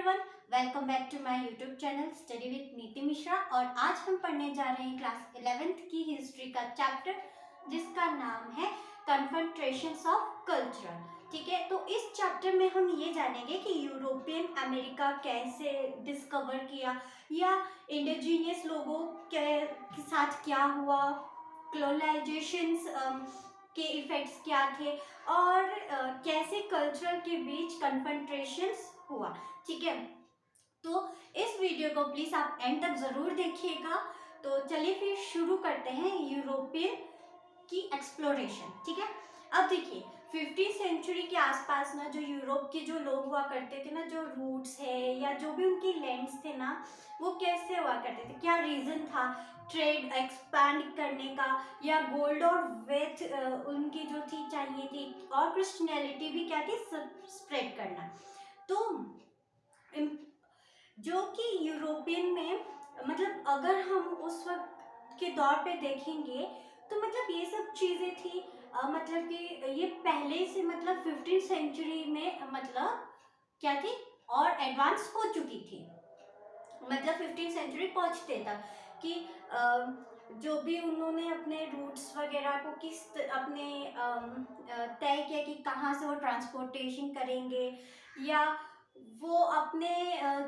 Everyone, welcome back to my YouTube channel study with Niti Mishra. और आज हम पढ़ने जा रहे हैं क्लास 11th की हिस्ट्री का चैप्टर जिसका नाम है कन्फेडरेशंस ऑफ कल्चर। ठीक है, तो इस चैप्टर में हम ये जानेंगे कि यूरोपियन अमेरिका कैसे डिस्कवर किया या इंडिजीनियस लोगों के साथ क्या हुआ, कॉलोनाइजेशंस के इफेक्ट्स क्या थे और कैसे कल्चर के बीच कन्फ्रंटेशंस हुआ। ठीक है, तो इस वीडियो को प्लीज आप एंड तक जरूर देखिएगा। तो चलिए फिर शुरू करते हैं यूरोपियन की एक्सप्लोरेशन। ठीक है, अब देखिए 15th सेंचुरी के आसपास ना जो यूरोप के जो लोग हुआ करते थे ना, जो रूट्स है या जो भी उनकी लैंड्स थे ना, वो कैसे हुआ करते थे, क्या रीजन था ट्रेड एक्सपैंड करने का या गोल्ड और वेथ उनकी जो थी चाहिए थी, और क्रिश्चियनिटी भी क्या थी स्प्रेड करना। तो जो कि यूरोपियन में मतलब अगर हम उस वक्त के दौर पे देखेंगे तो मतलब ये सब चीज़ें थी मतलब कि ये पहले से मतलब 15th सेंचुरी में मतलब क्या थी और एडवांस हो चुकी थी। मतलब 15th सेंचुरी पहुंचते तक कि जो भी उन्होंने अपने रूट्स वगैरह को अपने तय किया कि कहाँ से वो ट्रांसपोर्टेशन करेंगे या वो अपने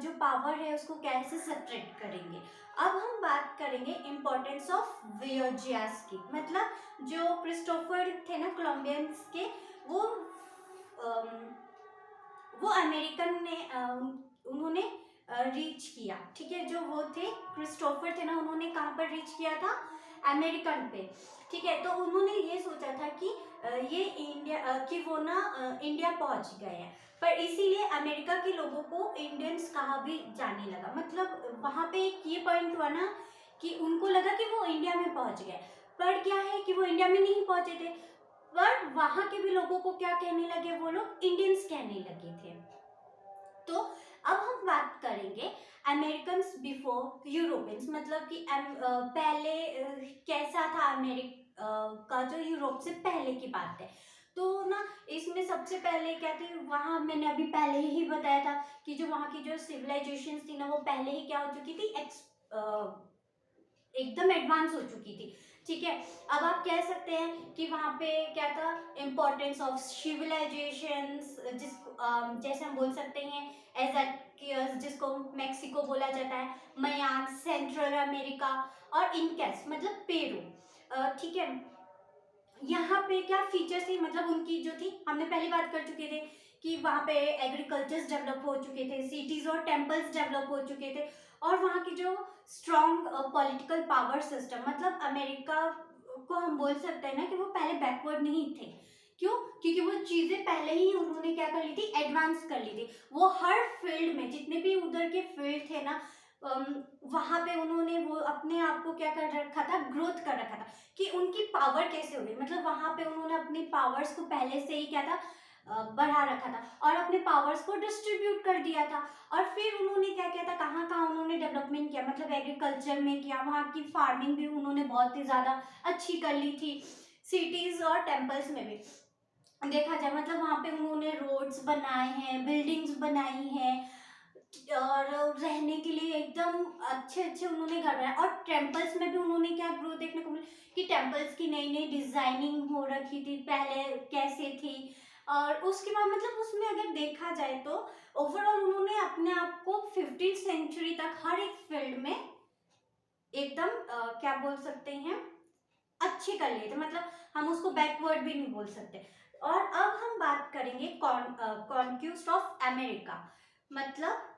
जो पावर है उसको कैसे सेपरेट करेंगे। अब हम बात करेंगे इम्पोर्टेंस ऑफ वियोजियास की। मतलब जो क्रिस्टोफर थे ना कोलंबियंस के, वो अमेरिकन ने उन्होंने रीच किया। ठीक है, जो वो थे क्रिस्टोफर थे ना, उन्होंने कहाँ पर रीच किया था, अमेरिकन पे। ठीक है, तो उन्होंने ये सोचा था कि ये इंडिया कि वो ना इंडिया पहुंच गए हैं, पर इसीलिए अमेरिका के लोगों को इंडियंस कहा भी जाने लगा। मतलब वहाँ पे एक ये पॉइंट हुआ ना कि उनको लगा कि वो इंडिया में पहुंच गए, पर क्या है कि वो इंडिया में नहीं पहुंचे थे, पर वहाँ के भी लोगों को क्या कहने लगे, वो लोग इंडियंस कहने लगे थे। तो अब हम बात करेंगे अमेरिकन बिफोर यूरोपियंस। मतलब कि पहले कैसा था अमेरिका का, जो यूरोप से पहले की बात है। तो ना इसमें सबसे पहले क्या थी, वहाँ मैंने अभी पहले ही बताया था कि जो वहाँ की जो सिविलाइजेशन थी ना, वो पहले ही क्या हो चुकी थी, एकदम एडवांस हो चुकी थी। ठीक है, अब आप कह सकते हैं कि वहाँ पे क्या था, इम्पोर्टेंस ऑफ सिविलाइजेशंस, जैसे हम बोल सकते हैं एज़ेकियस, जिसको मेक्सिको बोला जाता है, मयान, सेंट्रल अमेरिका और इनकेस मतलब पेरू। ठीक है, यहाँ पे क्या फीचर्स थी, मतलब उनकी जो थी, हमने पहली बात कर चुके थे कि वहाँ पे एग्रीकल्चर्स डेवलप हो चुके थे, सिटीज और टेम्पल्स डेवलप हो चुके थे, और वहाँ की जो स्ट्रॉन्ग पॉलिटिकल पावर सिस्टम, मतलब अमेरिका को हम बोल सकते हैं ना कि वो पहले बैकवर्ड नहीं थे। क्यों? क्योंकि वो चीज़ें पहले ही उन्होंने क्या कर ली थी, एडवांस कर ली थी। वो हर फील्ड में जितने भी उधर के फील्ड थे ना, वहाँ पे उन्होंने वो अपने आप को क्या कर रखा था, ग्रोथ कर रखा था कि उनकी पावर कैसे हो गई। मतलब वहाँ पे उन्होंने अपनी पावर्स को पहले से ही क्या था, बढ़ा रखा था और अपने पावर्स को डिस्ट्रीब्यूट कर दिया था। और फिर उन्होंने क्या किया था, कहाँ कहाँ उन्होंने डेवलपमेंट किया, मतलब एग्रीकल्चर में किया, वहाँ की फार्मिंग भी उन्होंने बहुत ही ज़्यादा अच्छी कर ली थी, सिटीज़ और टेम्पल्स में भी देखा जाए। मतलब वहाँ पे उन्होंने रोड्स बनाए हैं, बिल्डिंग्स बनाई हैं, और रहने के लिए एकदम अच्छे अच्छे उन्होंने घर बनाए। और टेम्पल्स में भी उन्होंने क्या ग्रोथ देखने को मिली कि टेम्पल्स की नई नई डिजाइनिंग हो रखी थी, पहले कैसे थी। और उसके बाद मतलब उसमें अगर देखा जाए तो ओवरऑल उन्होंने अपने आप को 15th सेंचुरी तक हर एक फील्ड में एकदम क्या बोल सकते हैं, अच्छे कर लिए थे। मतलब हम उसको बैकवर्ड भी नहीं बोल सकते। और अब हम बात करेंगे कॉन्क्यूस्ट ऑफ अमेरिका। मतलब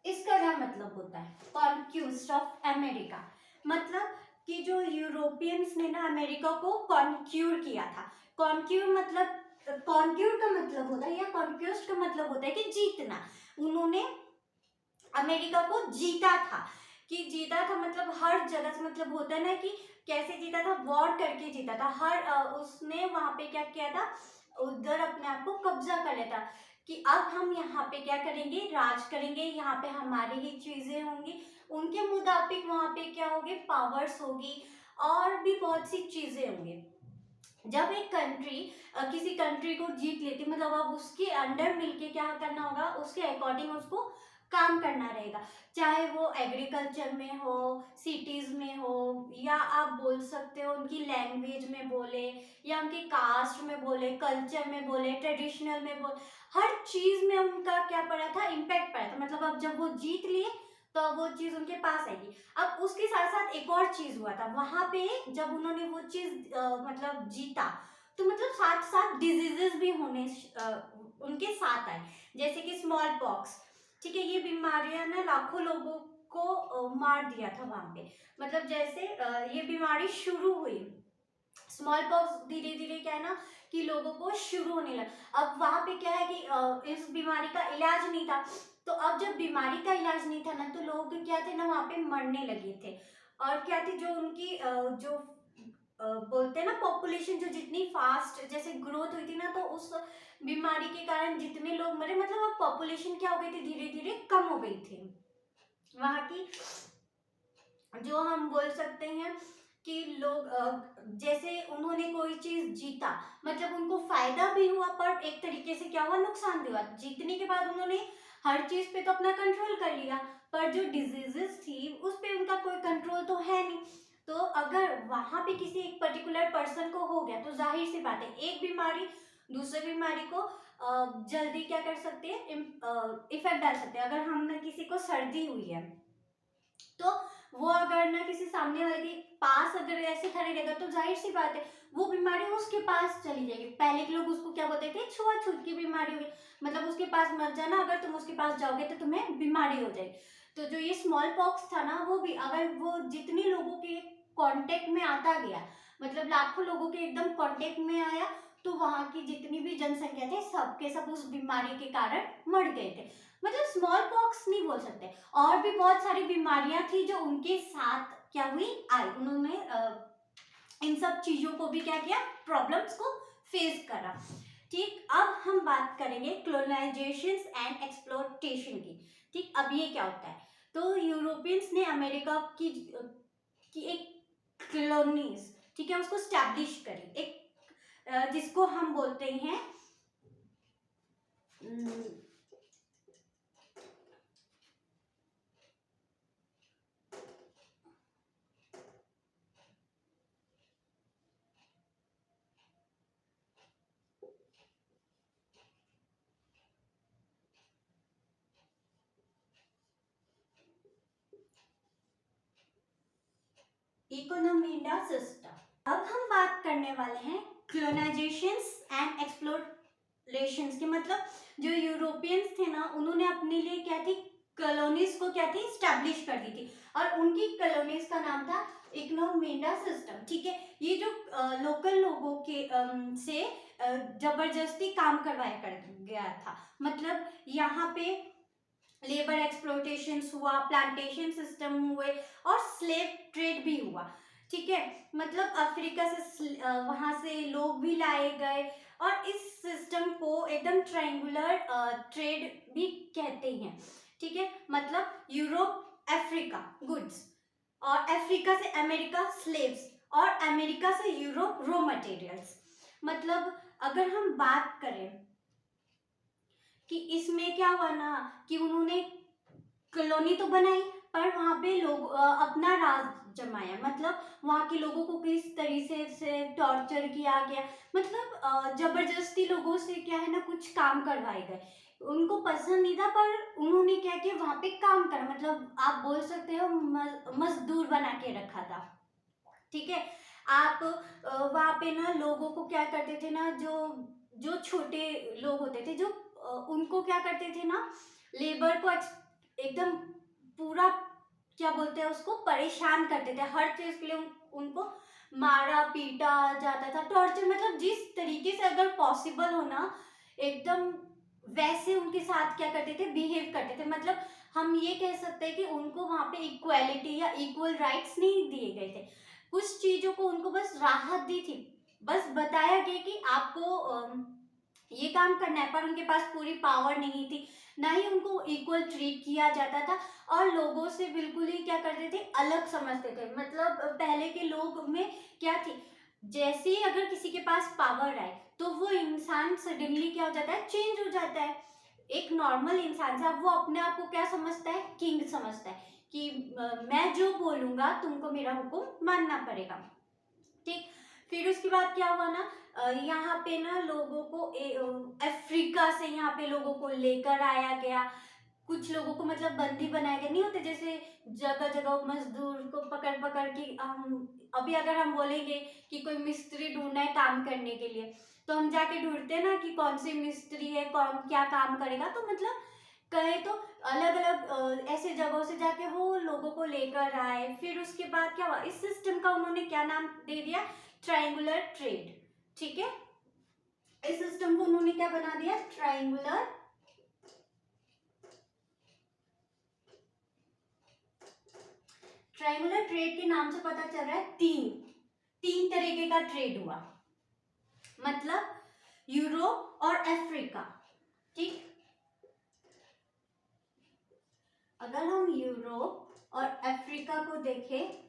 इसका क्या मतलब होता है, कॉन्क्यूस्ट ऑफ अमेरिका। मतलब कि जो यूरोपियंस ने ना अमेरिका को कॉन्क्यूर किया था। कॉन्क्यूर मतलब, कॉन्क्यूर का मतलब होता है या कॉन्क्यूस्ट का मतलब होता है कि जीतना। उन्होंने अमेरिका को जीता था। कि जीता था मतलब हर जगह से, मतलब होता है ना कि कैसे जीता था, वॉर करके जीता था। हर उसने वहां पे क्या किया था, उधर अपने आप को कब्जा कर लिया था कि अब हम यहाँ पे क्या करेंगे, राज करेंगे, यहाँ पे हमारी ही चीजें होंगी। उनके मुताबिक वहाँ पे क्या होगी, पावर्स होगी और भी बहुत सी चीजें होंगी। जब एक कंट्री किसी कंट्री को जीत लेती, मतलब अब उसके अंडर मिलके क्या करना होगा, उसके अकॉर्डिंग उसको काम करना रहेगा, चाहे वो एग्रीकल्चर में हो, सिटीज में हो, या आप बोल सकते हो उनकी लैंग्वेज में बोले, या उनकी कास्ट में बोले, कल्चर में बोले, ट्रेडिशनल में बोले, हर चीज में उनका क्या पड़ा था, इम्पैक्ट पड़ा था। मतलब अब जब वो जीत लिए तो वो चीज उनके पास आएगी। अब उसके साथ साथ एक और चीज हुआ था वहां पे, जब उन्होंने वो चीज मतलब जीता, तो मतलब साथ साथ डिजीजेस भी होने उनके साथ आए, जैसे कि स्मॉल पॉक्स। ठीक है, ये बीमारियां ना लाखों लोगों को मार दिया था वहां पे। मतलब जैसे ये बीमारी शुरू हुई, स्मॉल पॉक्स धीरे धीरे क्या है ना कि लोगों को शुरू होने लगा। अब वहां पे क्या है कि इस बीमारी का इलाज नहीं था, तो अब जब बीमारी का इलाज नहीं था ना, तो लोग क्या थे ना वहां पे मरने लगे थे। और क्या थी, जो उनकी जो बोलते हैं ना पॉपुलेशन जो जितनी फास्ट जैसे ग्रोथ हुई थी ना, तो उस बीमारी के कारण जितने लोग मरे, मतलब अब पॉपुलेशन क्या हो गई थी, धीरे धीरे कम हो गई थी वहां की। जो हम बोल सकते हैं कि लोग जैसे उन्होंने कोई चीज जीता, मतलब उनको फायदा भी हुआ, पर एक तरीके से क्या हुआ, नुकसान भी हुआ। जीतने के बाद उन्होंने हर चीज पे तो अपना कंट्रोल कर लिया, पर जो डिजीजेस थी उस पे उनका कोई कंट्रोल तो है नहीं। तो अगर वहां पे किसी एक पर्टिकुलर पर्सन को हो गया, तो जाहिर सी बात है एक बीमारी दूसरे बीमारी को जल्दी क्या कर सकते हैं, इफेक्ट डाल सकते हैं। अगर हम ना किसी को सर्दी हुई है, तो वो अगर ना किसी सामने वाले के पास अगर ऐसे खड़े रहेगा, तो जाहिर सी बात है वो बीमारी उसके पास चली जाएगी। पहले के लोग उसको क्या बोलते थे, छुआछूत की बीमारी होगी, मतलब उसके पास मत जाना, अगर तुम उसके पास जाओगे तो तुम्हें बीमारी हो जाएगी। तो जो ये स्मॉल पॉक्स था ना, वो भी अगर वो जितने लोगों के कांटेक्ट में आता गया, मतलब लाखों लोगों के एकदम कांटेक्ट में आया, तो वहां की जितनी भी जनसंख्या थी सबके सब उस बीमारी के कारण मर गए थे। मतलब स्मॉल पॉक्स नहीं बोल सकते, और भी बहुत सारी बीमारियां थी जो उनके साथ क्या हुई, आई। उन्होंने इन सब चीजों को भी क्या किया, प्रॉब्लम्स को फेस करा। ठीक, अब हम बात करेंगे क्लोनाइजेशन एंड एक्सप्लोटेशन की। ठीक, अब ये क्या होता है, तो यूरोपियंस ने अमेरिका की एक कॉलोनीज, ठीक है, उसको स्टैब्लिश करी, एक जिसको हम बोलते हैं इकोनॉमिडा सिस्टम। अब हम बात करने वाले हैं क्लोनाइजेशंस एंड एक्सप्लोरेशंस के। मतलब जो यूरोपियंस थे ना, उन्होंने अपने लिए क्या थी, कॉलोनीज को क्या थी, स्टैब्लिश कर दी थी, और उनकी कॉलोनीज का नाम था इकोनॉमिडा सिस्टम। ठीक है, ये जो लोकल लोगों के से जबरदस्ती काम करवाया कर गया था। मतलब यहाँ पे लेबर एक्सप्लोटेशन हुआ, प्लांटेशन सिस्टम हुए, और स्लेव ट्रेड भी हुआ। ठीक है, मतलब अफ्रीका से वहां से लोग भी लाए गए, और इस सिस्टम को एकदम ट्रायंगुलर ट्रेड भी कहते हैं। ठीक है, मतलब यूरोप अफ्रीका गुड्स, और अफ्रीका से अमेरिका स्लेव्स, और अमेरिका से यूरोप रॉ मटेरियल्स। मतलब अगर हम बात करें कि इसमें क्या हुआ ना कि उन्होंने कॉलोनी तो बनाई, पर वहां पे लोग अपना राज जमाया। मतलब वहां के लोगों को किस तरीके से टॉर्चर किया गया, मतलब जबरदस्ती लोगों से क्या है ना कुछ काम करवाए गए। उनको पसंद नहीं था, पर उन्होंने क्या किया, वहां पे काम करा, मतलब आप बोल सकते हो मजदूर बना के रखा था। ठीक है, आप वहां पे ना लोगों को क्या करते थे ना, जो जो छोटे लोग होते थे, जो उनको क्या करते थे ना, लेबर को एकदम पूरा क्या बोलते हैं उसको, परेशान करते थे। हर चीज के लिए उनको मारा पीटा जाता था, टॉर्चर, मतलब जिस तरीके से अगर पॉसिबल हो ना, एकदम वैसे उनके साथ क्या करते थे, बिहेव करते थे। मतलब हम ये कह सकते हैं कि उनको वहां पे इक्वालिटी या इक्वल राइट्स नहीं दिए गए थे। कुछ चीजों को उनको बस राहत दी थी, बस बताया गया कि आपको ये काम करना है, पर उनके पास पूरी पावर नहीं थी, ना ही उनको इक्वल ट्रीट किया जाता था, और लोगों से बिल्कुल ही क्या करते थे, अलग समझते थे। मतलब पहले के लोग में क्या थी, जैसे ही अगर किसी के पास पावर आए तो वो इंसान सडनली क्या हो जाता है, चेंज हो जाता है। एक नॉर्मल इंसान से अब वो अपने आप को क्या समझता है, किंग समझता है कि मैं जो बोलूंगा तुमको मेरा हुक्म मानना पड़ेगा। ठीक। फिर उसके बाद क्या हुआ ना, यहाँ पे ना लोगों को अफ्रीका से यहाँ पे लोगों को लेकर आया गया। कुछ लोगों को मतलब बंदी बनाया गया, नहीं होते जैसे जगह जगह मजदूर को पकड़ पकड़ के हम, अभी अगर हम बोलेंगे कि कोई मिस्त्री ढूंढना है काम करने के लिए, तो हम जाके ढूंढते हैं ना कि कौन सी मिस्त्री है, कौन क्या काम करेगा। तो मतलब कहे तो अलग अलग ऐसे जगहों से जाके वो लोगों को लेकर आए। फिर उसके बाद क्या हुआ, इस सिस्टम का उन्होंने क्या नाम दे दिया, ट्रायंगुलर ट्रेड। ठीक है, इस सिस्टम को उन्होंने क्या बना दिया, ट्रायंगुलर ट्रायंगुलर ट्रेड के नाम से पता चल रहा है तीन तरीके का ट्रेड हुआ, मतलब यूरोप और अफ्रीका। ठीक, अगर हम यूरोप और अफ्रीका को देखें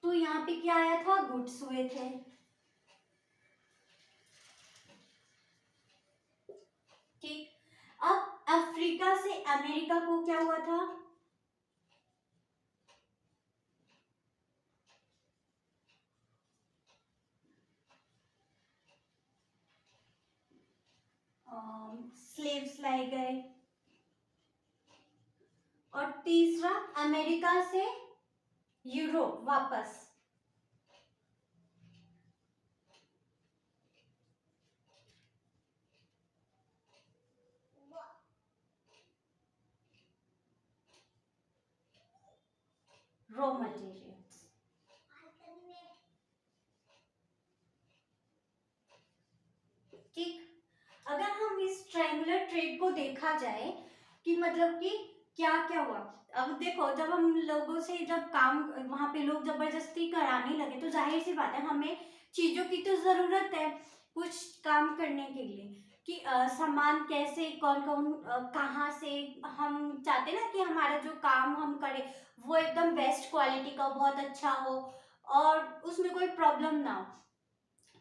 तो यहाँ पे क्या आया था, गुड्स हुए थे। ठीक, अब अफ्रीका से अमेरिका को क्या हुआ था, स्लेव्स लाए गए। और तीसरा, अमेरिका से यूरोप वापस। Raw materials. ठीक, अगर हम इस ट्रायंगुलर ट्रेड को देखा जाए कि मतलब कि क्या क्या हुआ, अब देखो जब हम लोगों से जब काम वहां पे लोग जबरदस्ती कराने लगे तो जाहिर सी बात है हमें चीजों की तो जरूरत है कुछ काम करने के लिए, कि सामान कैसे कौन कौन कहाँ से, हम चाहते ना कि हमारा जो काम हम करें वो एकदम बेस्ट क्वालिटी का बहुत अच्छा हो और उसमें कोई प्रॉब्लम ना हो।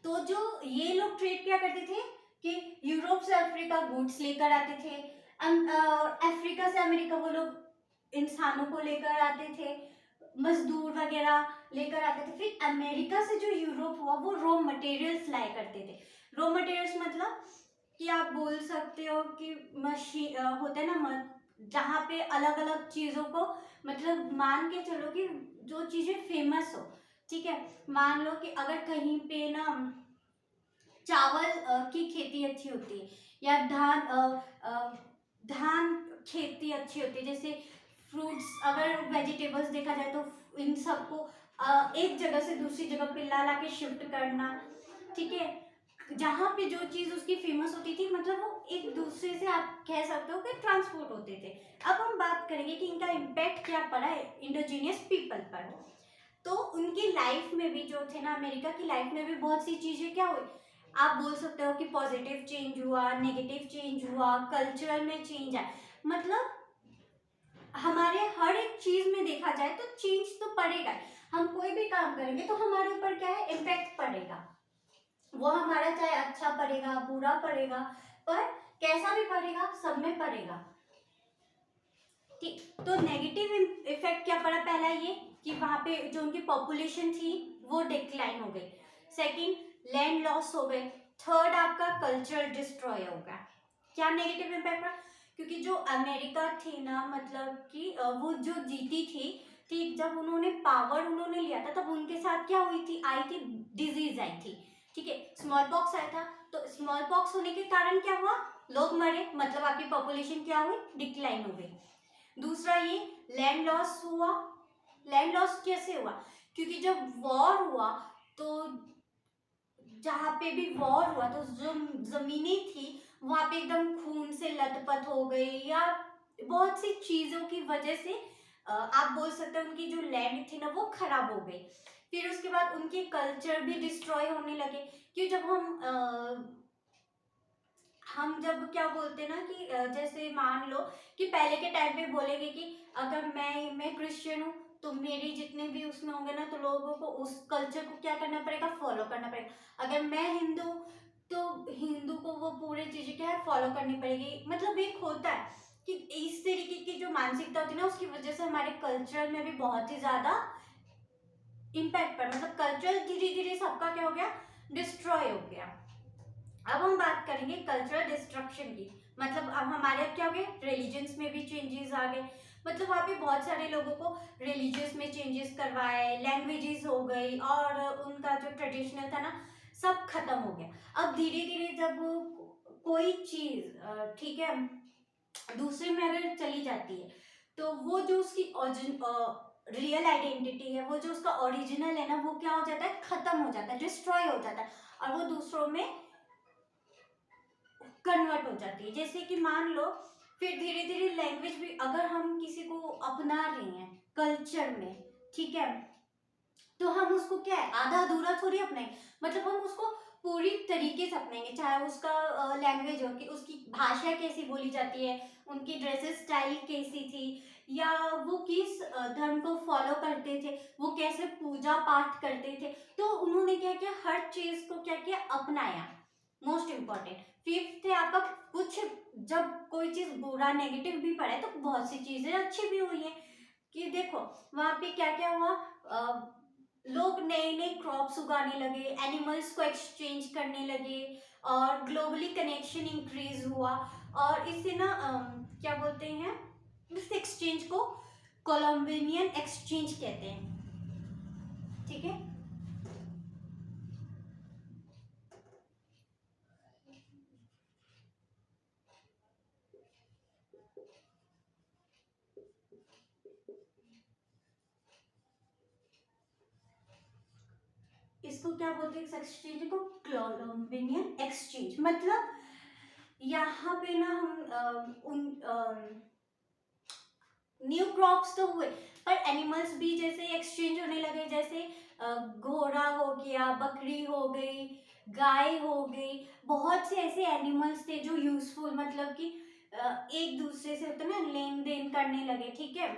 तो जो ये लोग ट्रेड क्या करते थे कि यूरोप से अफ्रीका गुड्स लेकर आते थे, अफ्रीका से अमेरिका वो लोग इंसानों को लेकर आते थे, मजदूर वगैरह लेकर आते थे। फिर अमेरिका से जो यूरोप हुआ वो रॉ मटेरियल्स लाया करते थे। रॉ मटेरियल्स मतलब कि आप बोल सकते हो कि मशीन होते हैं ना, जहाँ पे अलग अलग चीजों को मतलब मान के चलो कि जो चीजें फेमस हो। ठीक है, मान लो कि अगर कहीं पे ना चावल की खेती अच्छी होती है या धान खेती अच्छी होती है, जैसे फ्रूट्स अगर वेजिटेबल्स देखा जाए तो इन सबको एक जगह से दूसरी जगह पे ला ला के शिफ्ट करना। ठीक है, जहाँ पे जो चीज़ उसकी फेमस होती थी मतलब वो एक दूसरे से आप कह सकते हो कि ट्रांसपोर्ट होते थे। अब हम बात करेंगे कि इनका इम्पैक्ट क्या पड़ा है इंडोजीनियस पीपल पर। तो उनकी लाइफ में भी जो थे ना, अमेरिका की लाइफ में भी बहुत सी चीज़ें क्या हुई, आप बोल सकते हो कि पॉजिटिव चेंज हुआ, नेगेटिव चेंज हुआ, कल्चरल में चेंज आया। मतलब हमारे हर एक चीज में देखा जाए तो चेंज तो पड़ेगा। हम कोई भी काम करेंगे तो हमारे ऊपर क्या है, इम्पैक्ट पड़ेगा। वो हमारा चाहे अच्छा पड़ेगा बुरा पड़ेगा, पर कैसा भी पड़ेगा, सब में पड़ेगा। ठीक, तो नेगेटिव इफेक्ट क्या पड़ा, पहला ये कि वहां पे जो उनकी पॉपुलेशन थी वो डिक्लाइन हो गई। सेकंड, लैंड लॉस हो गए। थर्ड, आपका कल्चर डिस्ट्रॉय होगा। क्या नेगेटिव इम्पैक्ट पड़ा, क्योंकि जो अमेरिका थी ना, मतलब कि वो जो जीती थी, ठीक, जब उन्होंने पावर उन्होंने लिया था तब उनके साथ क्या हुई थी, आई थी डिजीज आई थी। ठीक है, स्मॉल पॉक्स आया था। तो स्मॉल पॉक्स होने के कारण क्या हुआ, लोग मरे, मतलब आपकी पॉपुलेशन क्या हुई, डिक्लाइन हो गई। दूसरा ये लैंड लॉस हुआ। लैंड लॉस कैसे हुआ, क्योंकि जब वॉर हुआ तो जहाँ पे भी वॉर हुआ तो जो जमीनें थी वहां पे एकदम खून से लथपथ हो गई, या बहुत सी चीजों की वजह से आप बोल सकते हो उनकी जो लैंड थी ना वो खराब हो गई। फिर उसके बाद उनके कल्चर भी डिस्ट्रॉय होने लगे, क्योंकि जब हम हम जब क्या बोलते हैं ना कि जैसे मान लो कि पहले के टाइम पे बोलेंगे कि अगर मैं क्रिश्चियन हूँ, तो मेरी जितने भी उसमें होंगे ना, तो लोगों को उस कल्चर को क्या करना पड़ेगा, फॉलो करना पड़ेगा। अगर मैं हिंदू हूँ, तो हिंदू को वो पूरी चीजें क्या है, फॉलो करनी पड़ेगी। मतलब एक होता है कि इस तरीके की जो मानसिकता होती है ना, उसकी वजह से हमारे कल्चर में भी बहुत ही ज्यादा इम्पैक्ट पड़ा। मतलब कल्चर धीरे धीरे सबका क्या हो गया, डिस्ट्रॉय हो गया। अब हम बात करेंगे कल्चरल डिस्ट्रक्शन की। मतलब अब हमारे अब क्या हो गए, रिलीजन्स में भी चेंजेस आ गए। मतलब वहाँ पे बहुत सारे लोगों को रिलीजियस में चेंजेस करवाए, लैंग्वेजेस हो गई, और उनका जो ट्रेडिशनल था ना, सब खत्म हो गया। अब धीरे धीरे जब कोई चीज ठीक है दूसरे में अगर चली जाती है, तो वो जो उसकी रियल आइडेंटिटी है, वो जो उसका ओरिजिनल है ना, वो क्या हो जाता है, खत्म हो जाता है, डिस्ट्रॉय हो जाता है, और वो दूसरों में कन्वर्ट हो जाती है। जैसे कि मान लो, फिर धीरे धीरे लैंग्वेज भी अगर हम किसी को अपना रहे हैं कल्चर में, ठीक है, तो हम उसको क्या है, आधा अधूरा थोड़ी अपनाएंगे। मतलब हम उसको पूरी तरीके से अपनाएंगे, चाहे उसका लैंग्वेज हो, कि उसकी भाषा कैसी बोली जाती है, उनकी ड्रेसेस स्टाइल कैसी थी, या वो किस धर्म को फॉलो करते थे, वो कैसे पूजा पाठ करते थे। तो उन्होंने क्या किया, हर चीज को क्या किया, अपनाया। मोस्ट इम्पॉर्टेंट फिफ्थ है आपका कुछ, जब कोई चीज बुरा नेगेटिव भी पड़ा है, तो बहुत सी चीजें अच्छी भी हुई है। कि देखो वहां पे क्या क्या हुआ, लोग नए नए क्रॉप्स उगाने लगे, एनिमल्स को एक्सचेंज करने लगे, और ग्लोबली कनेक्शन इंक्रीज हुआ। और इससे ना क्या बोलते हैं, इस एक्सचेंज को कोलम्बिनियन एक्सचेंज कहते हैं। ठीक है, इसको क्या बोलते हैं, इस एक्सचेंज को कोलम्बिनियन एक्सचेंज। मतलब यहाँ पे ना हम उन न्यू क्रॉप्स तो हुए, पर एनिमल्स भी जैसे एक्सचेंज होने लगे। जैसे घोड़ा हो गया, बकरी हो गई, गाय हो गई, बहुत से ऐसे एनिमल्स थे जो यूजफुल, मतलब कि एक दूसरे से होता है ना, लेन देन करने लगे। ठीक है,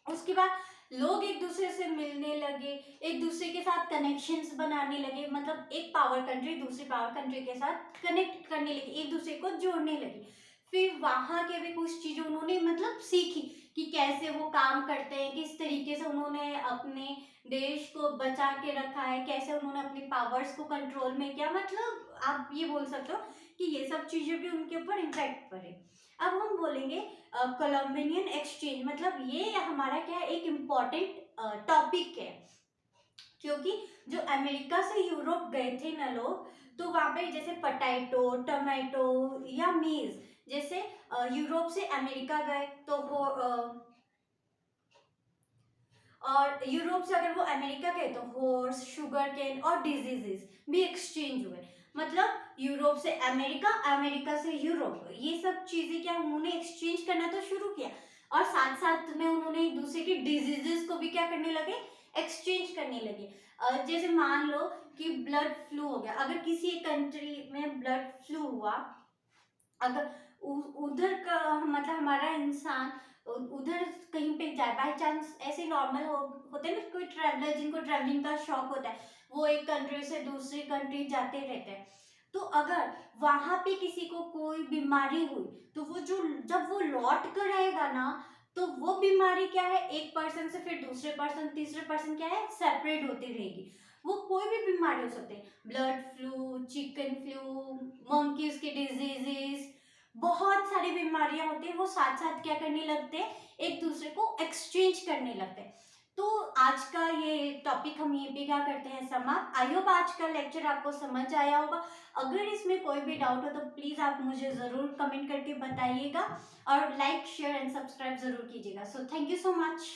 उसके बाद लोग एक दूसरे से मिलने लगे, एक दूसरे के साथ कनेक्शंस बनाने लगे। मतलब एक पावर कंट्री दूसरी पावर कंट्री के साथ कनेक्ट करने लगी, एक दूसरे को जोड़ने लगी। फिर वहां के भी कुछ चीजें उन्होंने मतलब सीखी, कि कैसे वो काम करते हैं, किस तरीके से उन्होंने अपने देश को बचा के रखा है, कैसे उन्होंने अपनी पावर्स को कंट्रोल में किया। मतलब आप ये बोल सकते हो कि ये सब चीजें भी उनके ऊपर इम्पैक्ट पड़े। अब हम बोलेंगे कोलम्बिनियन एक्सचेंज। मतलब ये हमारा क्या है, एक इम्पॉर्टेंट टॉपिक है, क्योंकि जो अमेरिका से यूरोप गए थे ना लोग, तो वहां पे जैसे पटाइटो, टमाटो या मीज, जैसे यूरोप से अमेरिका गए तो वो और यूरोप से अगर वो अमेरिका गए तो हॉर्स, शुगर केन और डिजीजेस भी एक्सचेंज हुए। मतलब यूरोप से अमेरिका, अमेरिका से यूरोप, ये सब चीजें क्या उन्होंने एक्सचेंज करना तो शुरू किया, और साथ साथ में उन्होंने एक दूसरे की डिजीजेस को भी क्या करने लगे, एक्सचेंज करने लगे। जैसे मान लो कि ब्लड फ्लू हो गया, अगर किसी एक कंट्री में ब्लड फ्लू हुआ, अगर उधर का मतलब हमारा इंसान उधर कहीं पे जाए, बाई चांस ऐसे नॉर्मल होते हैं ना, कोई ट्रैवलर जिनको ट्रैवलिंग का शौक होता है, वो एक कंट्री से दूसरी कंट्री जाते रहते हैं। तो अगर वहां पे किसी को कोई बीमारी हुई, तो वो जो जब वो लौट कर आएगा ना, तो वो बीमारी क्या है, एक पर्सन से फिर दूसरे पर्सन, तीसरे पर्सन क्या है, सेपरेट होती रहेगी। वो कोई भी बीमारी हो सकती है, blood flu, chicken flu, monkeys की डिजीजेस, बहुत सारी बीमारियां होती है, वो साथ साथ क्या करने लगते हैं, एक दूसरे को एक्सचेंज करने लगते हैं। तो आज का ये टॉपिक हम यहीं पे क्या करते हैं, समाप्त। आई होप आज का लेक्चर आपको समझ आया होगा। अगर इसमें कोई भी डाउट हो तो प्लीज आप मुझे जरूर कमेंट करके बताइएगा, और लाइक शेयर एंड सब्सक्राइब जरूर कीजिएगा। So thank you so much.